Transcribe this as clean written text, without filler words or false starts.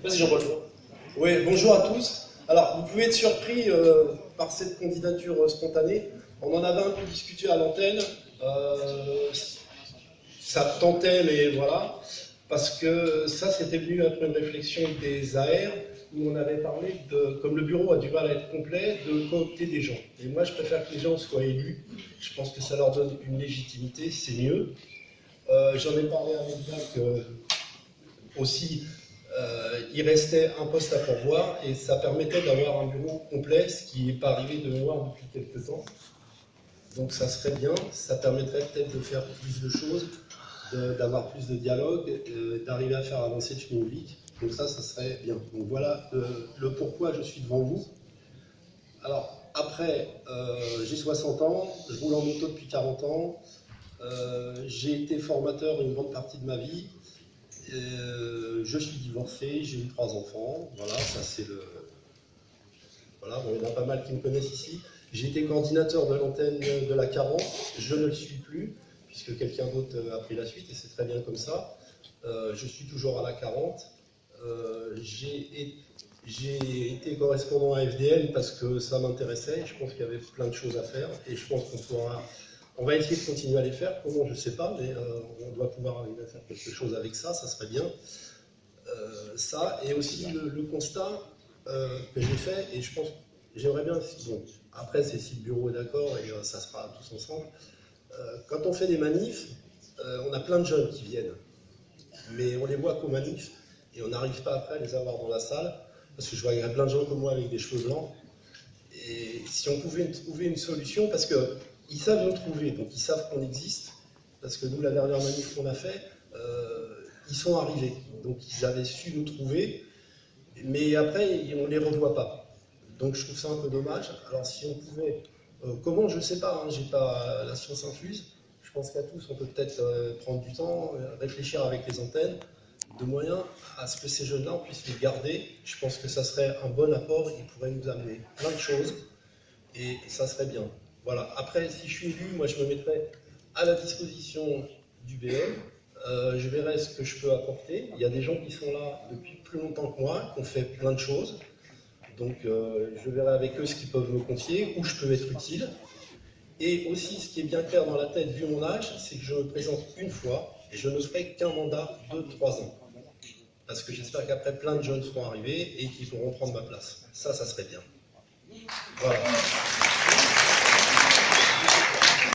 Vas-y Jean-Paul. Oui, bonjour à tous. Alors, vous pouvez être surpris par cette candidature spontanée. On en avait un peu discuté à l'antenne. Ça tentait, mais voilà. Parce que ça, c'était venu après une réflexion des AR, où on avait parlé de, comme le bureau a du mal à être complet, de coopter des gens. Et moi, je préfère que les gens soient élus. Je pense que ça leur donne une légitimité, c'est mieux. J'en ai parlé avec Jacques aussi. Il restait un poste à pourvoir et ça permettait d'avoir un bureau complet, ce qui n'est pas arrivé de mémoire depuis quelques temps. Donc ça serait bien, ça permettrait peut-être de faire plus de choses, d'avoir plus de dialogue, d'arriver à faire avancer le chemin public. Donc ça serait bien. Donc voilà le pourquoi je suis devant vous. Alors après, j'ai 60 ans, je roule en moto depuis 40 ans, j'ai été formateur une grande partie de ma vie. Je suis divorcé, j'ai eu 3 enfants, voilà, ça c'est le... Voilà, bon, il y en a pas mal qui me connaissent ici. J'ai été coordinateur de l'antenne de la 40, je ne le suis plus, puisque quelqu'un d'autre a pris la suite, et c'est très bien comme ça. Je suis toujours à la 40. J'ai été correspondant à FDN parce que ça m'intéressait, je pense qu'il y avait plein de choses à faire, et je pense on va essayer de continuer à les faire. Comment, je ne sais pas, mais on doit pouvoir arriver à faire quelque chose avec ça, ça serait bien. Ça, et aussi le constat que j'ai fait, et je pense, j'aimerais bien, bon, après c'est si le bureau est d'accord, et ça se fera tous ensemble, quand on fait des manifs, on a plein de jeunes qui viennent, mais on les voit qu'aux manifs, et on n'arrive pas après à les avoir dans la salle, parce que je vois qu'il y a plein de gens comme moi avec des cheveux blancs, et si on pouvait trouver une solution, parce qu'ils savent nous trouver, donc ils savent qu'on existe, parce que nous, la dernière manif qu'on a fait, ils sont arrivés, donc ils avaient su nous trouver, mais après, on ne les revoit pas. Donc je trouve ça un peu dommage. Alors si on pouvait, comment, je ne sais pas, hein, j'ai pas la science infuse, je pense qu'à tous, on peut peut-être prendre du temps, réfléchir avec les antennes, de moyens à ce que ces jeunes-là, on puisse les garder. Je pense que ça serait un bon apport, ils pourraient nous amener plein de choses, et ça serait bien. Voilà. Après, si je suis élu, moi je me mettrais à la disposition du BM. Je verrai ce que je peux apporter. Il y a des gens qui sont là depuis plus longtemps que moi, qui ont fait plein de choses. Donc je verrai avec eux ce qu'ils peuvent me confier, où je peux être utile. Et aussi, ce qui est bien clair dans la tête, vu mon âge, c'est que je me présente une fois et je ne ferai qu'un mandat de 3 ans. Parce que j'espère qu'après, plein de jeunes seront arrivés et qu'ils pourront prendre ma place. Ça serait bien. Voilà.